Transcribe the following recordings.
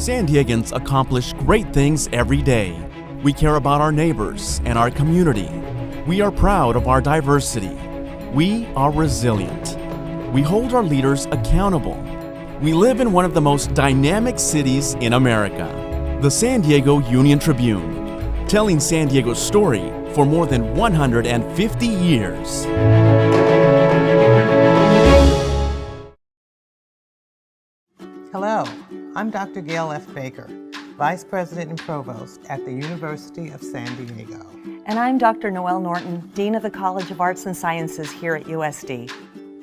San Diegans accomplish great things every day. We care about our neighbors and our community. We are proud of our diversity. We are resilient. We hold our leaders accountable. We live in one of the most dynamic cities in America, the San Diego Union-Tribune, telling San Diego's story for more than 150 years. Hello, I'm Dr. Gail F. Baker, Vice President and Provost at the University of San Diego. And I'm Dr. Noelle Norton, Dean of the College of Arts and Sciences here at USD.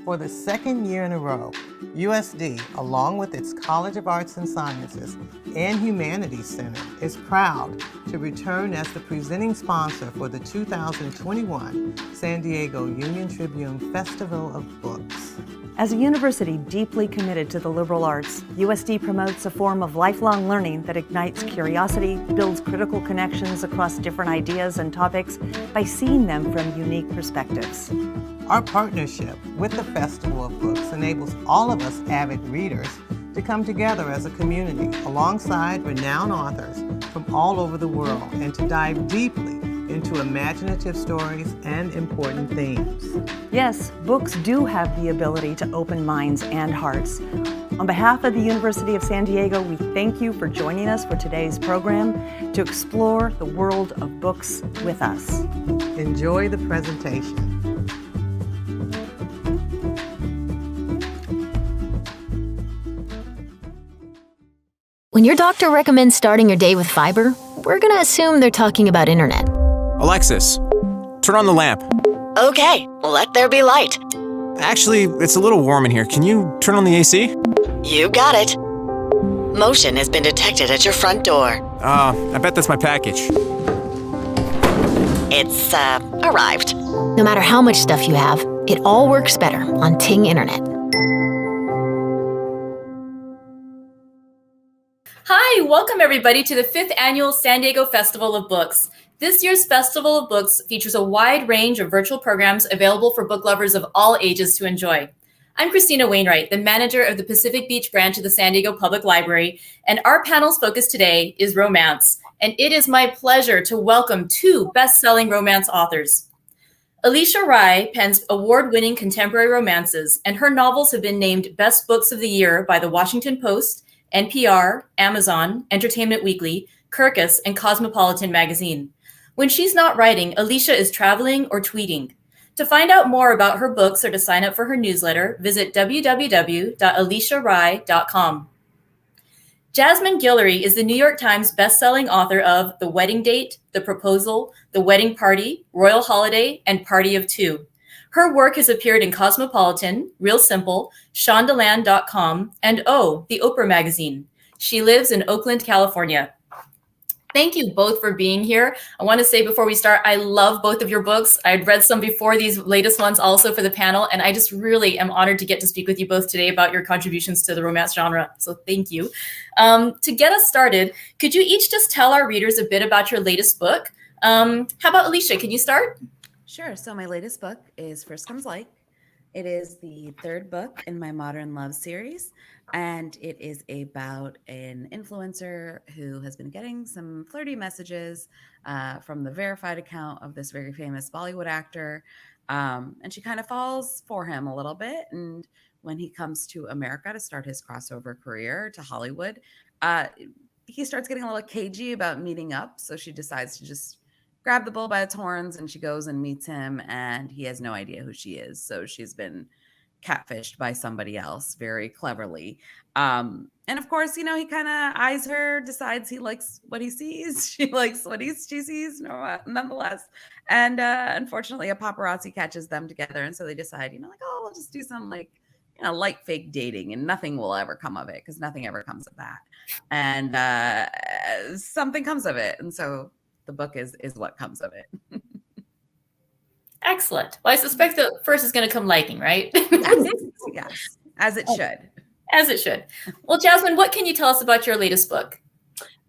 For the second year in a row, USD, along with its College of Arts and Sciences and Humanities Center, is proud to return as the presenting sponsor for the 2021 San Diego Union-Tribune Festival of Books. As a university deeply committed to the liberal arts, USD promotes a form of lifelong learning that ignites curiosity, builds critical connections across different ideas and topics by seeing them from unique perspectives. Our partnership with the Festival of Books enables all of us avid readers to come together as a community alongside renowned authors from all over the world and to dive deeply into imaginative stories and important themes. Yes, books do have the ability to open minds and hearts. On behalf of the University of San Diego, we thank you for joining us for today's program to explore the world of books with us. Enjoy the presentation. When your doctor recommends starting your day with fiber, we're going to assume they're talking about internet. Alexis, turn on the lamp. Okay, let there be light. Actually, it's a little warm in here. Can you turn on the AC? You got it. Motion has been detected at your front door. I bet that's my package. It's, arrived. No matter how much stuff you have, it all works better on Ting Internet. Hi, welcome everybody to the 5th Annual San Diego Festival of Books. This year's Festival of Books features a wide range of virtual programs available for book lovers of all ages to enjoy. I'm Christina Wainwright, the manager of the Pacific Beach branch of the San Diego Public Library, and our panel's focus today is romance. And it is my pleasure to welcome two best-selling romance authors. Alisha Rai pens award-winning contemporary romances, and her novels have been named Best Books of the Year by The Washington Post, NPR, Amazon, Entertainment Weekly, Kirkus, and Cosmopolitan magazine. When she's not writing, Alisha is traveling or tweeting. To find out more about her books or to sign up for her newsletter, visit www.alisharai.com. Jasmine Guillory is the New York Times bestselling author of The Wedding Date, The Proposal, The Wedding Party, Royal Holiday, and Party of Two. Her work has appeared in Cosmopolitan, Real Simple, Shondaland.com, and the Oprah magazine. She lives in Oakland, California. Thank you both for being here. I want to say before we start, I love both of your books. I'd read some before these latest ones also for the panel, and I just really am honored to get to speak with you both today about your contributions to the romance genre. So thank you. To get us started, could you each just tell our readers a bit about your latest book? How about Alisha? Can you start? Sure. So my latest book is First Comes Like. It is the third book in my Modern Love series, and it is about an influencer who has been getting some flirty messages from the verified account of this very famous Bollywood actor, and she kind of falls for him a little bit. And when he comes to America to start his crossover career to Hollywood, he starts getting a little cagey about meeting up, so she decides to just grab the bull by its horns, and she goes and meets him, and he has no idea who she is. So she's been catfished by somebody else very cleverly. And of course, he kind of eyes her, decides he likes what he sees. She likes what she sees, nonetheless. And unfortunately, a paparazzi catches them together. And so they decide, we'll just do some light fake dating, and nothing will ever come of it, because nothing ever comes of that. And something comes of it. And so the book is what comes of it. Excellent. Well, I suspect that first is going to come liking, right? Yes, as it should. As it should. Well, Jasmine, what can you tell us about your latest book?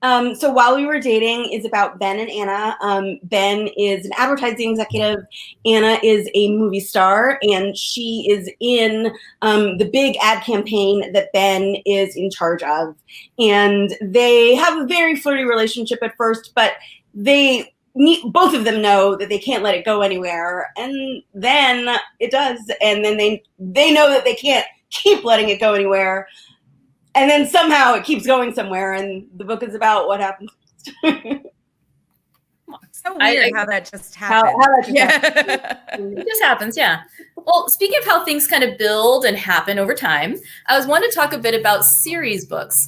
So While We Were Dating is about Ben and Anna. Ben is an advertising executive. Anna is a movie star, and she is in the big ad campaign that Ben is in charge of. And they have a very flirty relationship at first, but both of them know that they can't let it go anywhere. And then it does. And then they know that they can't keep letting it go anywhere. And then somehow it keeps going somewhere, and the book is about what happens. So weird how that just happens. It just happens, yeah. Well, speaking of how things kind of build and happen over time, I was wanting to talk a bit about series books.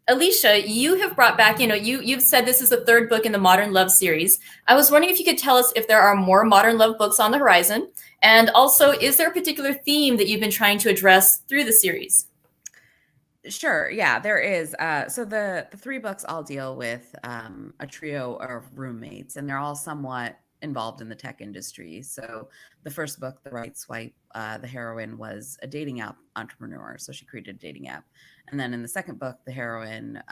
Alisha, you have brought back, you've said this is the third book in the Modern Love series. I was wondering if you could tell us if there are more Modern Love books on the horizon. And also, is there a particular theme that you've been trying to address through the series? Sure. Yeah, there is. So the three books all deal with a trio of roommates, and they're all somewhat involved in the tech industry. So the first book, The Right Swipe, the heroine was a dating app entrepreneur. So she created a dating app. And then in the second book, the heroine,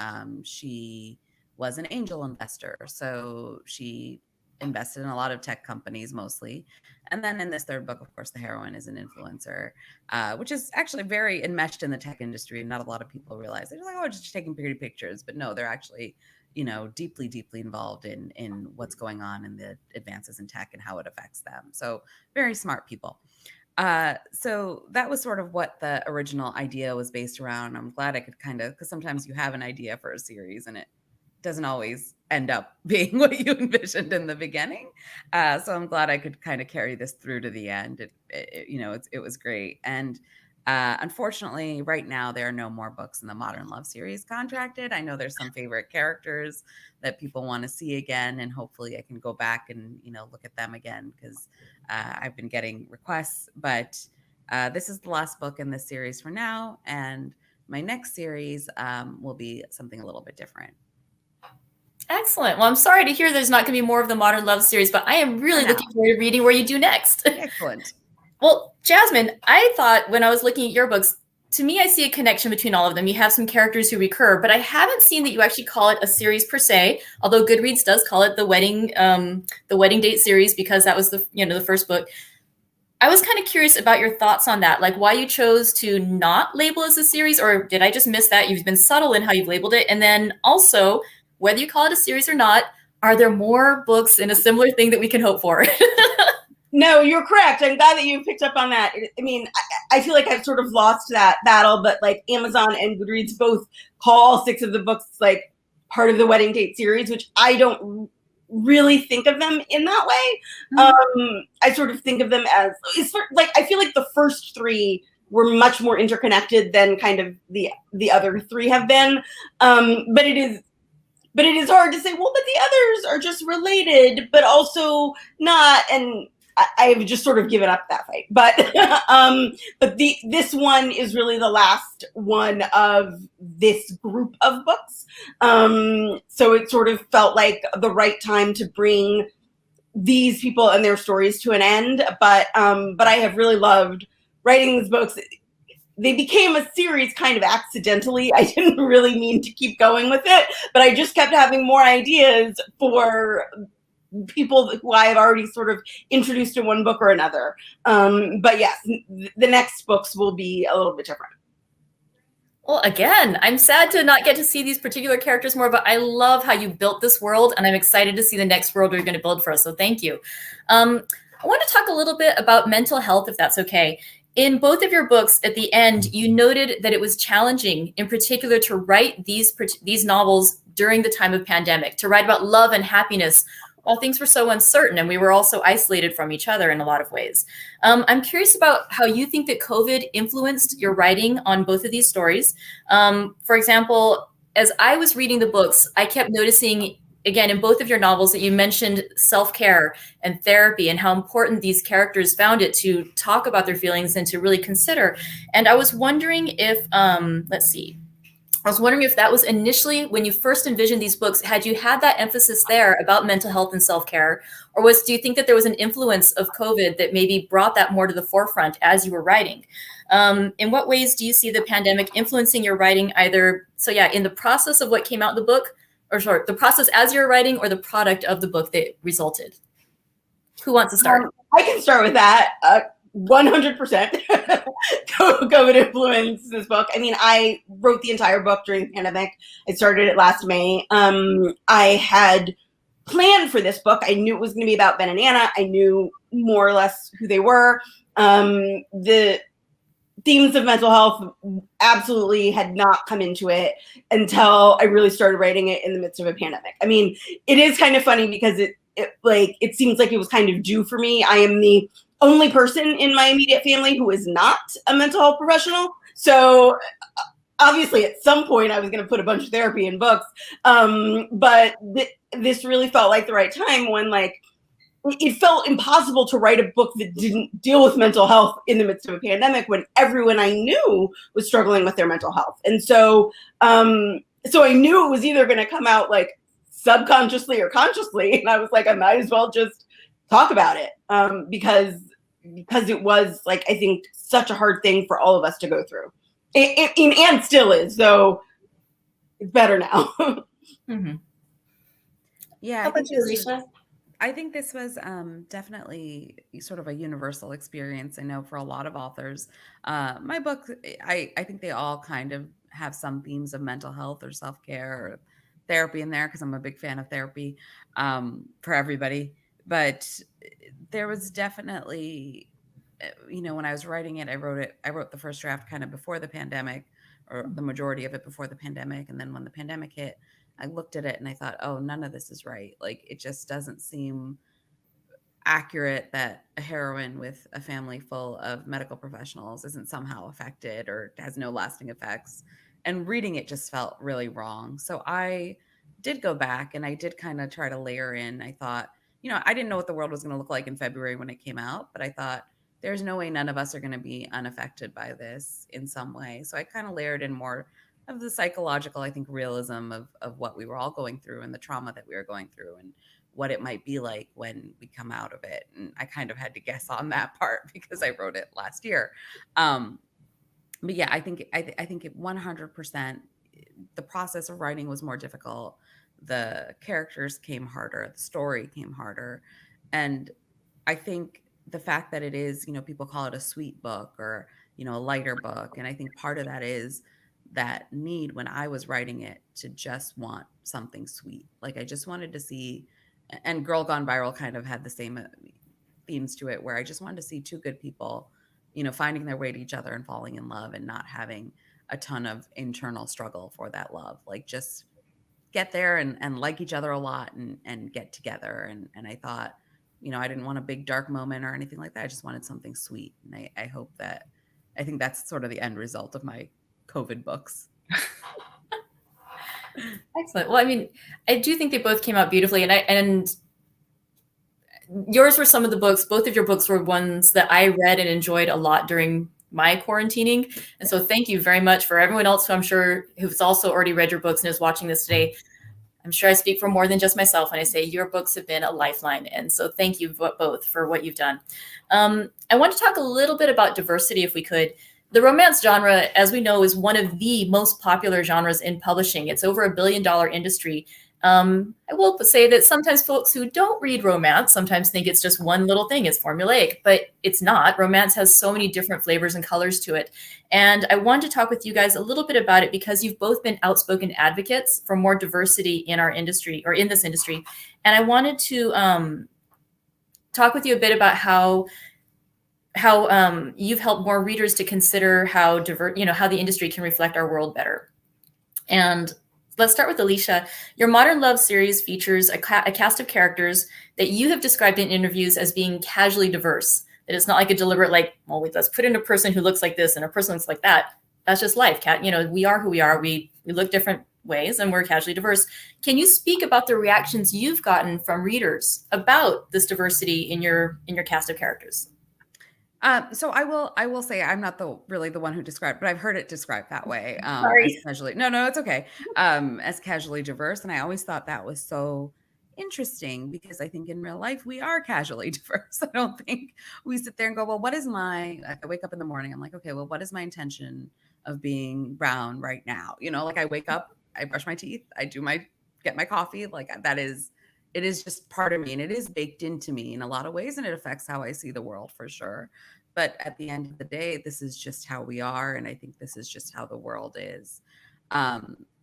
she was an angel investor. So she invested in a lot of tech companies mostly. And then in this third book, of course, the heroine is an influencer, which is actually very enmeshed in the tech industry. Not a lot of people realize. They're like, oh, just taking pretty pictures. But no, they're actually, deeply, deeply involved in what's going on in the advances in tech and how it affects them. So very smart people. So that was sort of what the original idea was based around. I'm glad I could because sometimes you have an idea for a series and it doesn't always end up being what you envisioned in the beginning. So I'm glad I could kind of carry this through to the end. It was great. And unfortunately, right now, there are no more books in the Modern Love series contracted. I know there's some favorite characters that people want to see again, and hopefully I can go back and, look at them again because I've been getting requests. But this is the last book in this series for now. And my next series will be something a little bit different. Excellent. Well, I'm sorry to hear there's not going to be more of the Modern Love series, but I am really looking forward to reading where you do next. Excellent. Well, Jasmine, I thought when I was looking at your books, to me, I see a connection between all of them. You have some characters who recur, but I haven't seen that you actually call it a series per se, although Goodreads does call it the wedding date series because that was the first book. I was kind of curious about your thoughts on that, like why you chose to not label as a series, or did I just miss that? You've been subtle in how you've labeled it. And then also, whether you call it a series or not, are there more books in a similar thing that we can hope for? No, you're correct. I'm glad that you picked up on that. I mean, I feel like I've sort of lost that battle, but like Amazon and Goodreads both call all 6 of the books like part of the wedding date series, which I don't really think of them in that way. Mm-hmm. I sort of think of them as I feel like the first 3 were much more interconnected than kind of the other 3 have been. But it is hard to say, well, but the others are just related, but also not. And I've just sort of given up that fight. But this one is really the last one of this group of books. So it sort of felt like the right time to bring these people and their stories to an end. But I have really loved writing these books. They became a series kind of accidentally. I didn't really mean to keep going with it, but I just kept having more ideas for people who I have already sort of introduced in one book or another. But yes, the next books will be a little bit different. Well, again, I'm sad to not get to see these particular characters more, but I love how you built this world, and I'm excited to see the next world you're going to build for us. So thank you. I want to talk a little bit about mental health, if that's okay. In both of your books, at the end, you noted that it was challenging, in particular, to write these novels during the time of pandemic, to write about love and happiness while things were so uncertain and we were also isolated from each other in a lot of ways. I'm curious about how you think that COVID influenced your writing on both of these stories. For example, as I was reading the books, I kept noticing, again, in both of your novels that you mentioned self-care and therapy and how important these characters found it to talk about their feelings and to really consider. And I was wondering if, I was wondering if that was initially when you first envisioned these books, had you had that emphasis there about mental health and self-care, or do you think that there was an influence of COVID that maybe brought that more to the forefront as you were writing? In what ways do you see the pandemic influencing your writing, either, in the process of what came out in the book, the process as you're writing, or the product of the book that resulted? Who wants to start? I can start with that. 100% COVID influenced this book. I mean, I wrote the entire book during the pandemic. I started it last May. I had planned for this book. I knew it was going to be about Ben and Anna. I knew more or less who they were. The themes of mental health absolutely had not come into it until I really started writing it in the midst of a pandemic. I mean, it is kind of funny because it seems like it was kind of due for me. I am the only person in my immediate family who is not a mental health professional. So obviously at some point I was going to put a bunch of therapy in books. But this really felt like the right time when it felt impossible to write a book that didn't deal with mental health in the midst of a pandemic when everyone I knew was struggling with their mental health. And so I knew it was either going to come out like subconsciously or consciously. And I was like, I might as well just talk about it because it was I think such a hard thing for all of us to go through. And still is, though it's better now. Mm-hmm. Yeah. How about you, Alisha? I think this was definitely sort of a universal experience. I know for a lot of authors, my book, I think they all kind of have some themes of mental health or self-care or therapy in there because I'm a big fan of therapy for everybody. But there was definitely, when I was writing it, I wrote the first draft kind of before the pandemic, or the majority of it before the pandemic. And then when the pandemic hit, I looked at it and I thought, oh, none of this is right. It just doesn't seem accurate that a heroine with a family full of medical professionals isn't somehow affected or has no lasting effects. And reading it just felt really wrong. So I did go back and I did kind of try to layer in. I thought, I didn't know what the world was going to look like in February when it came out, but I thought there's no way none of us are going to be unaffected by this in some way. So I kind of layered in more of the psychological, I think, realism of what we were all going through and the trauma that we were going through and what it might be like when we come out of it. And I kind of had to guess on that part because I wrote it last year. But yeah, I think it 100%, the process of writing was more difficult. The characters came harder. The story came harder. And I think the fact that it is, people call it a sweet book or, a lighter book. And I think part of that is that need when I was writing it to just want something sweet. I just wanted to see, and Girl Gone Viral kind of had the same themes to it, where I just wanted to see two good people, finding their way to each other and falling in love and not having a ton of internal struggle for that love. Just get there and like each other a lot and get together. And I thought, I didn't want a big dark moment or anything like that. I just wanted something sweet. And I think that's sort of the end result of my COVID books. Excellent. Well, I mean, I do think they both came out beautifully, and yours were some of the books. Both of your books were ones that I read and enjoyed a lot during my quarantining. And so thank you very much for everyone else who I'm sure who's also already read your books and is watching this today. I'm sure I speak for more than just myself when I say your books have been a lifeline. And so thank you both for what you've done. I want to talk a little bit about diversity, if we could. The romance genre, as we know, is one of the most popular genres in publishing. It's over $1 billion industry. I will say that sometimes folks who don't read romance sometimes think it's just one little thing. It's formulaic, but it's not. Romance has so many different flavors and colors to it. And I wanted to talk with you guys a little bit about it because you've both been outspoken advocates for more diversity in our industry, or in this industry. And I wanted to talk with you a bit about how you've helped more readers to consider how the industry can reflect our world better. And let's start with Alisha. Your Modern Love series features a cast of characters that you have described in interviews as being casually diverse. That it's not like a deliberate, let's put in a person who looks like this and a person looks like that. That's just life, Kat. We are who we are. We look different ways and we're casually diverse. Can you speak about the reactions you've gotten from readers about this diversity in your cast of characters? So I will say I'm not really the one who described, but I've heard it described that way. Sorry. As casually, no, it's okay. As casually diverse, and I always thought that was so interesting because I think in real life we are casually diverse. I don't think we sit there and go, well, what is I wake up in the morning, I'm like, okay, well, what is my intention of being brown right now? Like I wake up, I brush my teeth, get my coffee, like it is just part of me, and it is baked into me in a lot of ways, and it affects how I see the world for sure. But at the end of the day, this is just how we are, and I think this is just how the world is.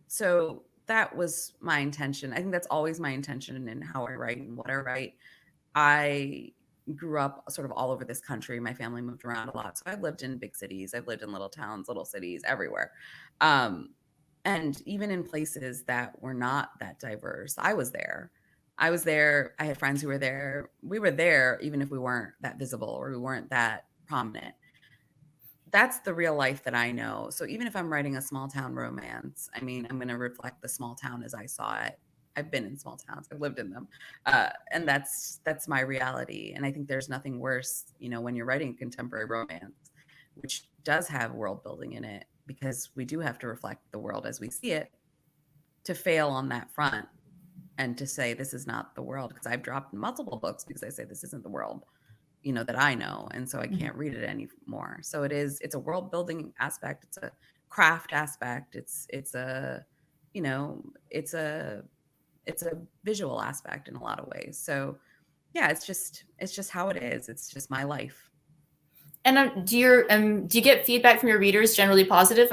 So that was my intention. I think that's always my intention in how I write and what I write. I grew up sort of all over this country. My family moved around a lot, so I've lived in big cities, I've lived in little towns, little cities, everywhere. And even in places that were not that diverse, I was there. I had friends who were there. We were there even if we weren't that visible or we weren't that prominent. That's the real life that I know. So even if I'm writing a small town romance, I mean, I'm going to reflect the small town as I saw it. I've been in small towns. I've lived in them. And that's my reality. And I think there's nothing worse, when you're writing contemporary romance, which does have world building in it, because we do have to reflect the world as we see it, to fail on that front. And to say this is not the world, because I've dropped multiple books because I say this isn't the world, that I know, and so I can't read it anymore. So it's a world building aspect, it's a craft aspect, it's a visual aspect in a lot of ways. So yeah, it's just how it is. It's just my life. And do you get feedback from your readers generally positive?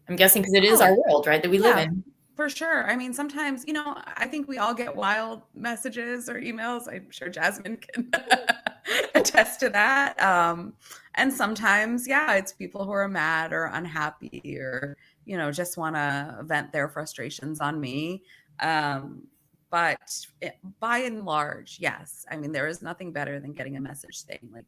I'm guessing because it is our world, right, that we live in. For sure. I mean, sometimes, I think we all get wild messages or emails. I'm sure Jasmine can attest to that. And sometimes, it's people who are mad or unhappy or, just want to vent their frustrations on me. But by and large, yes. I mean, there is nothing better than getting a message saying, like,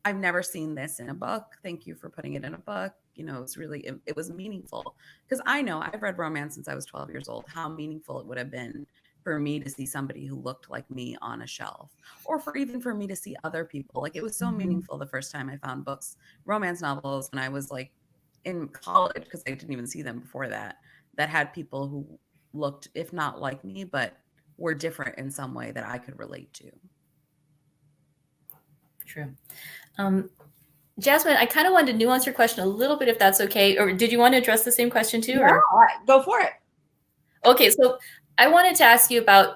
I've never seen this in a book. Thank you for putting it in a book. It was meaningful, because I know I've read romance since I was 12 years old, how meaningful it would have been for me to see somebody who looked like me on a shelf, or for me to see other people. Like, it was so meaningful the first time I found romance novels, when I was like in college, because I didn't even see them before that had people who looked, if not like me, but were different in some way that I could relate to. True. Jasmine, I kind of wanted to nuance your question a little bit, if that's okay. Or did you want to address the same question too? Yeah, go for it. Okay, so I wanted to ask you about,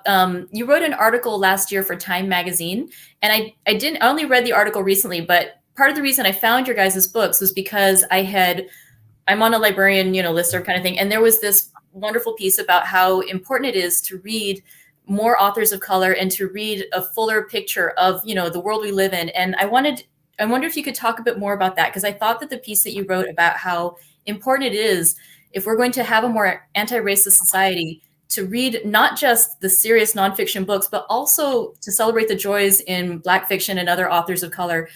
you wrote an article last year for Time Magazine, and I only read the article recently, but part of the reason I found your guys' books was because I'm on a librarian, listserv kind of thing, and there was this wonderful piece about how important it is to read more authors of color and to read a fuller picture of, the world we live in. And I wonder if you could talk a bit more about that, because I thought that the piece that you wrote about how important it is, if we're going to have a more anti-racist society, to read not just the serious nonfiction books, but also to celebrate the joys in Black fiction and other authors of color.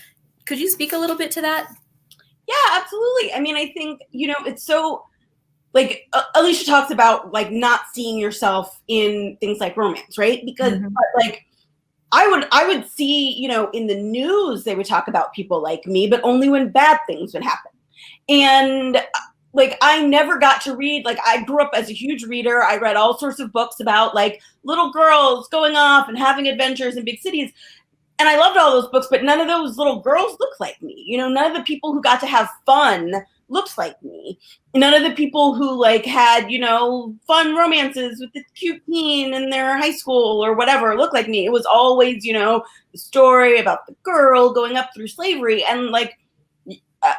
Could you speak a little bit to that? Yeah, absolutely. I mean, I think, it's so, like, Alisha talks about, like, not seeing yourself in things like romance, right? Because, like, I would see, in the news, they would talk about people like me, but only when bad things would happen. And like, I never got to read, like, I grew up as a huge reader. I read all sorts of books about, like, little girls going off and having adventures in big cities. And I loved all those books, but none of those little girls looked like me. None of the people who got to have fun looked like me. None of the people who, like, had, fun romances with the cute teen in their high school or whatever looked like me. It was always, the story about the girl going up through slavery. And, like,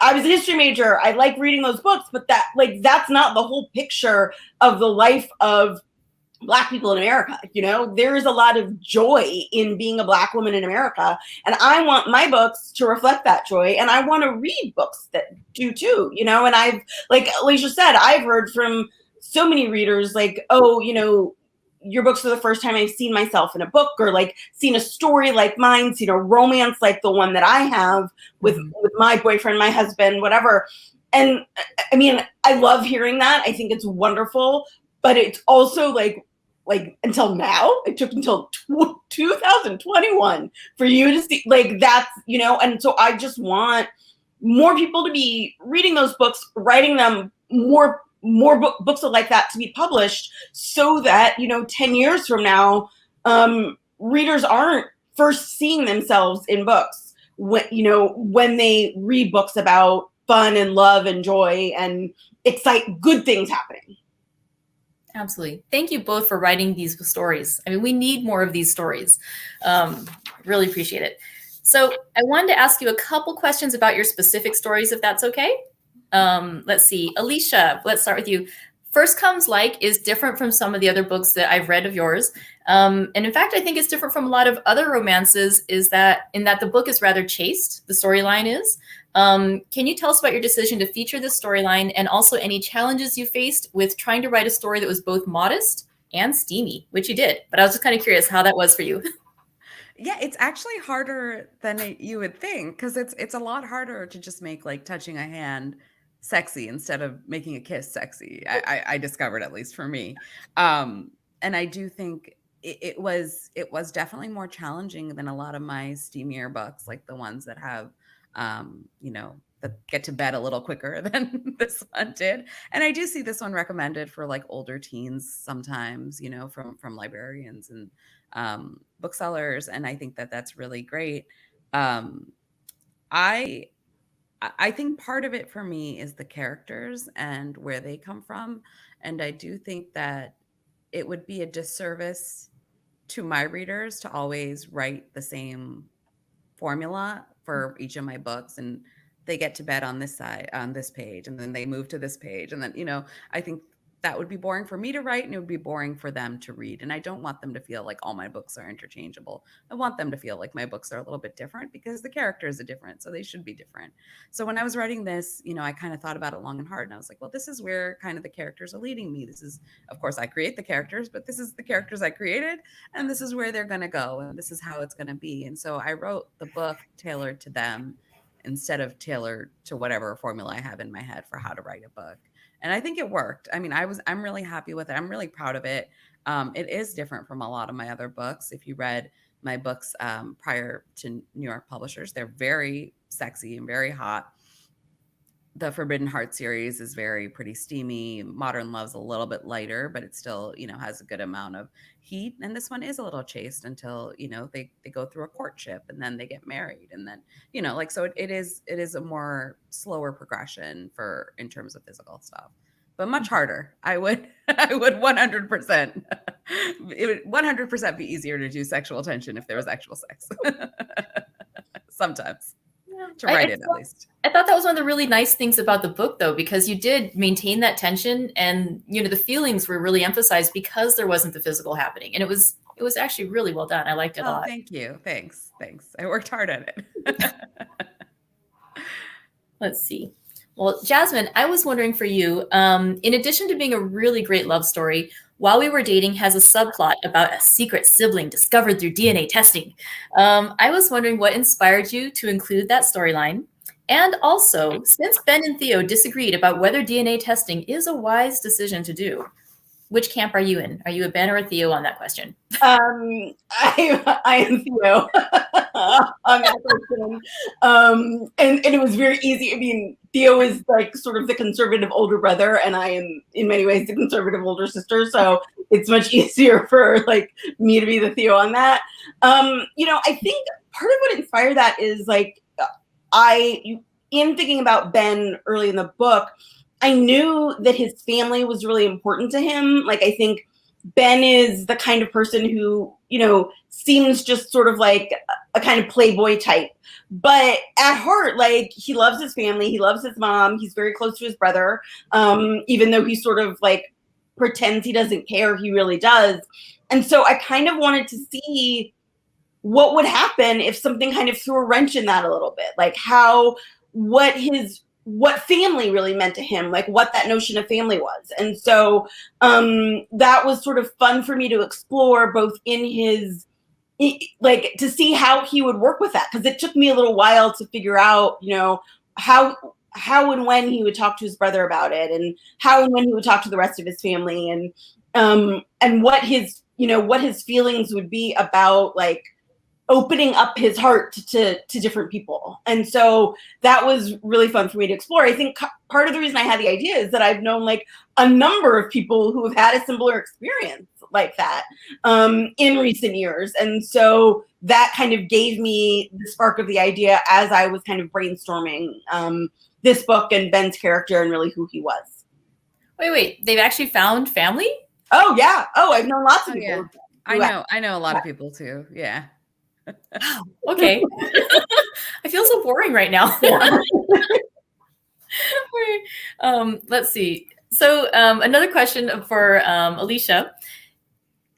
I was a history major. I like reading those books, but that's not the whole picture of the life of Black people in America. There is a lot of joy in being a Black woman in America. And I want my books to reflect that joy. And I want to read books that do too, and I've, like Alisha said, I've heard from so many readers, like, oh, your books are the first time I've seen myself in a book, or like seen a story like mine, seen a romance like the one that I have with my boyfriend, my husband, whatever. And I mean, I love hearing that. I think it's wonderful, but it's also like, like until now. It took until 2021 for you to see, like, that's, you know, and so I just want more people to be reading those books, writing them, more books like that to be published, so that, you know, 10 years from now, readers aren't first seeing themselves in books when, you know, when they read books about fun and love and joy and good things happening. Absolutely. Thank you both for writing these stories. I mean, we need more of these stories. Really appreciate it. So I wanted to ask you a couple questions about your specific stories, if that's okay. Let's see. Alisha, let's start with you. First Comes Like is different from some of the other books that I've read of yours. And in fact, I think it's different from a lot of other romances in that the book is rather chaste, the storyline is. Can you tell us about your decision to feature this storyline and also any challenges you faced with trying to write a story that was both modest and steamy, which you did. But I was just kind of curious how that was for you. Yeah, it's actually harder than you would think, because it's a lot harder to just make like touching a hand sexy instead of making a kiss sexy. I discovered, at least for me. And I do think it was definitely more challenging than a lot of my steamier books, like the ones that have, you know, that get to bed a little quicker than this one did. And I do see this one recommended for like older teens sometimes, you know, from librarians and booksellers. And I think that that's really great. I think part of it for me is the characters and where they come from. And I do think that it would be a disservice to my readers to always write the same formula for each of my books, and they get to bed on this side, on this page, and then they move to this page. And then, you know, I think that would be boring for me to write, and it would be boring for them to read. And I don't want them to feel like all my books are interchangeable. I want them to feel like my books are a little bit different, because the characters are different, so they should be different. So when I was writing this, you know, I kind of thought about it long and hard, and I was like, well, this is where kind of the characters are leading me. This is, of course, I create the characters, but this is the characters I created, and this is where they're going to go, and this is how it's going to be. And so I wrote the book tailored to them instead of tailored to whatever formula I have in my head for how to write a book. And I think it worked. I mean, I'm really happy with it. I'm really proud of it. It is different from a lot of my other books. If you read my books prior to New York publishers, they're very sexy and very hot. The Forbidden Heart series is pretty steamy. Modern Love's a little bit lighter, but it still, you know, has a good amount of heat. And this one is a little chaste until, you know, they go through a courtship and then they get married. And then, you know, like, so it is a more slower progression in terms of physical stuff, but much harder. I would 100%, it would 100% be easier to do sexual tension if there was actual sex. Sometimes. To write it, at least. I thought that was one of the really nice things about the book, though, because you did maintain that tension, and, you know, the feelings were really emphasized because there wasn't the physical happening, and it was actually really well done. I liked it a lot. Thank you. Thanks. I worked hard at it. Let's see. Well, Jasmine, I was wondering for you, in addition to being a really great love story, While We Were Dating has a subplot about a secret sibling discovered through DNA testing. I was wondering what inspired you to include that storyline. And also, since Ben and Theo disagreed about whether DNA testing is a wise decision to do, which camp are you in? Are you a Ben or a Theo on that question? I am Theo on that question. And it was very easy. I mean, Theo is like sort of the conservative older brother, and I am in many ways the conservative older sister. So it's much easier for like me to be the Theo on that. You know, I think part of what inspired that is like, in thinking about Ben early in the book, I knew that his family was really important to him. Like, I think Ben is the kind of person who, you know, seems just sort of like a kind of playboy type. But at heart, like, he loves his family. He loves his mom. He's very close to his brother. Even though he sort of like pretends he doesn't care, he really does. And so I kind of wanted to see what would happen if something kind of threw a wrench in that a little bit. Like what family really meant to him, like what that notion of family was. And so that was sort of fun for me to explore, both in his, like, to see how he would work with that. Because it took me a little while to figure out, you know, how and when he would talk to his brother about it, and how and when he would talk to the rest of his family. And and what his feelings would be about like opening up his heart to different people. And so that was really fun for me to explore. I think part of the reason I had the idea is that I've known like a number of people who have had a similar experience like that in recent years. And so that kind of gave me the spark of the idea as I was kind of brainstorming this book and Ben's character and really who he was. Wait, they've actually found family? Oh yeah. Oh, I've known lots of people. Yeah. I know a lot of people too. Yeah. Okay. I feel so boring right now. Let's see. So another question for Alisha.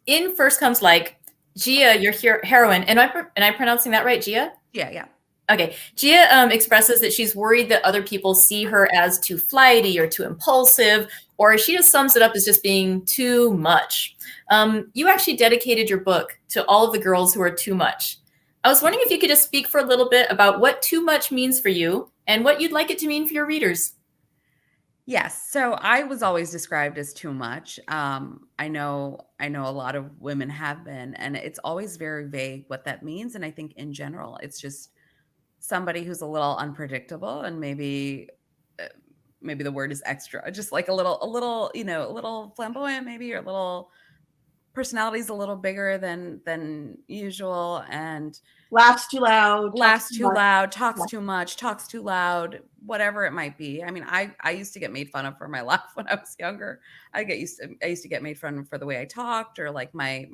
In First Comes Like, Gia, your heroine, and am I pronouncing that right, Gia? Yeah. Okay. Gia expresses that she's worried that other people see her as too flighty or too impulsive, or she just sums it up as just being too much. You actually dedicated your book to all of the girls who are too much. I was wondering if you could just speak for a little bit about what too much means for you and what you'd like it to mean for your readers. Yes. So I was always described as too much. I know a lot of women have been, and it's always very vague what that means. And I think in general, it's just somebody who's a little unpredictable, and maybe the word is extra, just like a little flamboyant, maybe, or a little personality's a little bigger than usual, and laughs too loud, talks too much, talks too loud, whatever it might be. I mean, I used to get made fun of for my laugh when I was younger. I used to get made fun of for the way I talked, or like my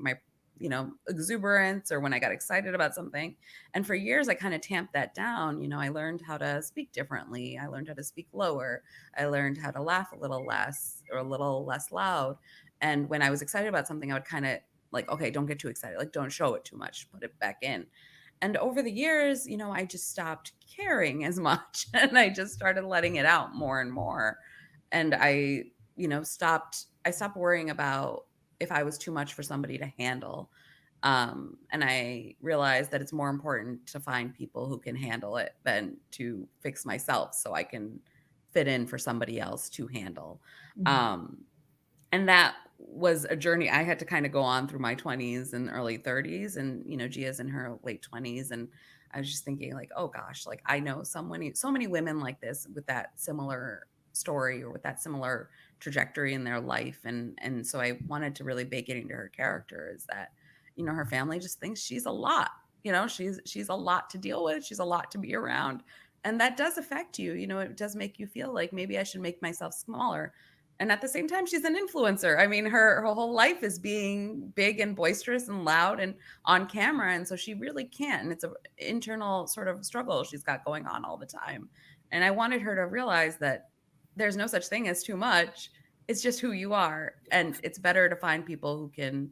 exuberance, or when I got excited about something. And for years I kind of tamped that down. I learned how to speak differently. I learned how to speak lower. I learned how to laugh a little less, or a little less loud. And when I was excited about something, I would kind of like, okay, don't get too excited. Like, don't show it too much, put it back in. And over the years, I just stopped caring as much, and I just started letting it out more and more. And I stopped worrying about if I was too much for somebody to handle. And I realized that it's more important to find people who can handle it than to fix myself so I can fit in for somebody else to handle. Mm-hmm. And that was a journey I had to kind of go on through my 20s and early 30s. And, Gia's in her late 20s. And I was just thinking like, oh gosh, like I know so many women like this with that similar story or with that similar trajectory in their life. And so I wanted to really bake it into her character, is that, her family just thinks she's a lot, she's a lot to deal with. She's a lot to be around. And that does affect you. It does make you feel like maybe I should make myself smaller. And at the same time, she's an influencer. I mean, her whole life is being big and boisterous and loud and on camera. And so she really can't. And it's an internal sort of struggle she's got going on all the time. And I wanted her to realize that there's no such thing as too much. It's just who you are. And it's better to find people who can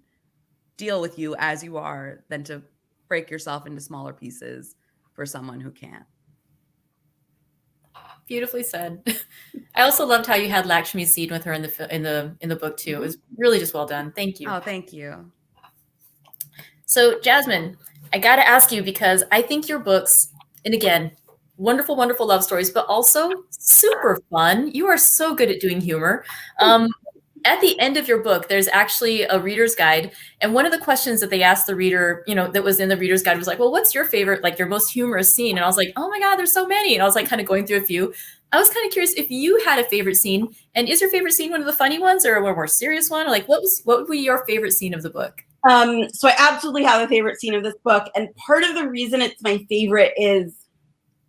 deal with you as you are than to break yourself into smaller pieces for someone who can't. Beautifully said. I also loved how you had Lakshmi's scene with her in the book too. It was really just well done. Thank you. Oh, thank you. So Jasmine, I got to ask you, because I think your books, and again, wonderful, wonderful love stories, but also super fun. You are so good at doing humor. At the end of your book, there's actually a reader's guide. And one of the questions that they asked the reader, that was in the reader's guide was like, well, what's your favorite, like your most humorous scene? And I was like, oh my God, there's so many. And I was like kind of going through a few. I was kind of curious if you had a favorite scene, and is your favorite scene one of the funny ones or a more serious one? Or like what would be your favorite scene of the book? So I absolutely have a favorite scene of this book. And part of the reason it's my favorite is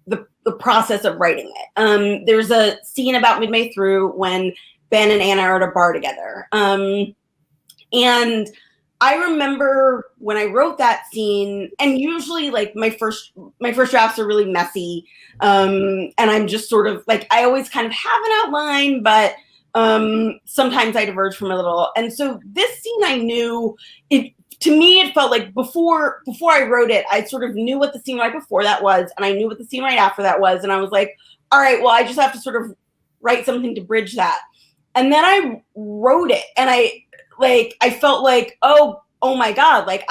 the process of writing it. There's a scene about midway through when Ben and Anna are at a bar together. And I remember when I wrote that scene, and usually like my first drafts are really messy. And I'm just sort of like, I always kind of have an outline, but sometimes I diverge from a little. And so this scene, I knew to me, it felt like before I wrote it, I sort of knew what the scene right before that was, and I knew what the scene right after that was. And I was like, all right, well, I just have to sort of write something to bridge that. And then I wrote it, and I felt like, oh my God, like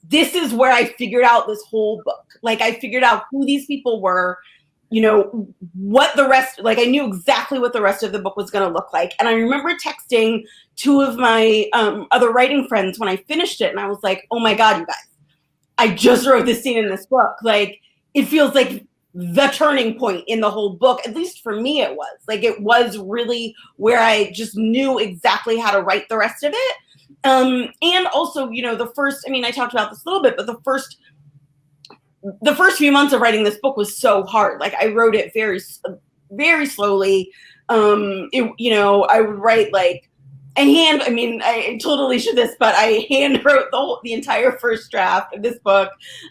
this is where I figured out this whole book. Like I figured out who these people were, what the rest, like I knew exactly what the rest of the book was going to look like. And I remember texting two of my other writing friends when I finished it. And I was like, oh my God, you guys, I just wrote this scene in this book. Like, it feels like the turning point in the whole book. At least for me, it was. Like, it was really where I just knew exactly how to write the rest of it. And also, the first, I talked about this a little bit, but the first few months of writing this book was so hard. Like, I wrote it very, very slowly. I would write like I told Alisha this, but I hand wrote the entire first draft of this book.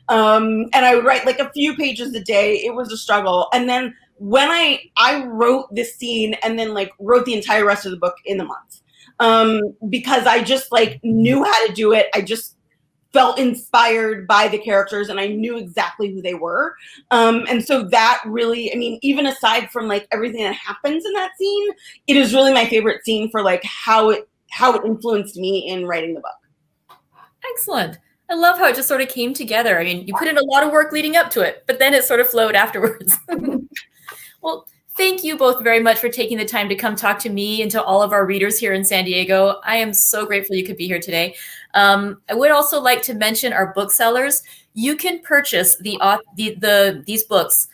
And I would write like a few pages a day. It was a struggle. And then when I wrote this scene and then like wrote the entire rest of the book in a month, because I just like knew how to do it. I just felt inspired by the characters and I knew exactly who they were. And so that really, even aside from like everything that happens in that scene, it is really my favorite scene for like how it influenced me in writing the book. Excellent. I love how it just sort of came together. You put in a lot of work leading up to it, but then it sort of flowed afterwards. Well, thank you both very much for taking the time to come talk to me and to all of our readers here in San Diego. I am so grateful you could be here today. I would also like to mention our booksellers. You can purchase these books,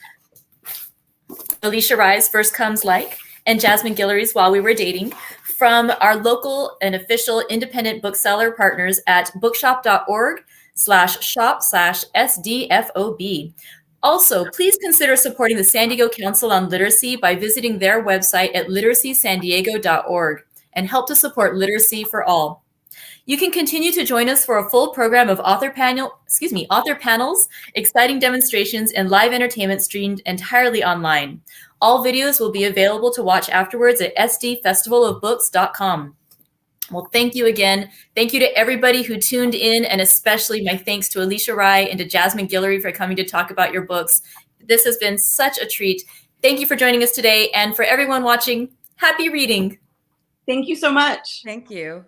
Alisha Rye's First Comes Like and Jasmine Guillory's While We Were Dating, from our local and official independent bookseller partners at bookshop.org/shop/SDFOB. Also, please consider supporting the San Diego Council on Literacy by visiting their website at literacysandiego.org and help to support literacy for all. You can continue to join us for a full program of author panels, exciting demonstrations, and live entertainment streamed entirely online. All videos will be available to watch afterwards at sdfestivalofbooks.com. Well, thank you again. Thank you to everybody who tuned in, and especially my thanks to Alisha Rye and to Jasmine Guillory for coming to talk about your books. This has been such a treat. Thank you for joining us today, and for everyone watching, happy reading. Thank you so much. Thank you.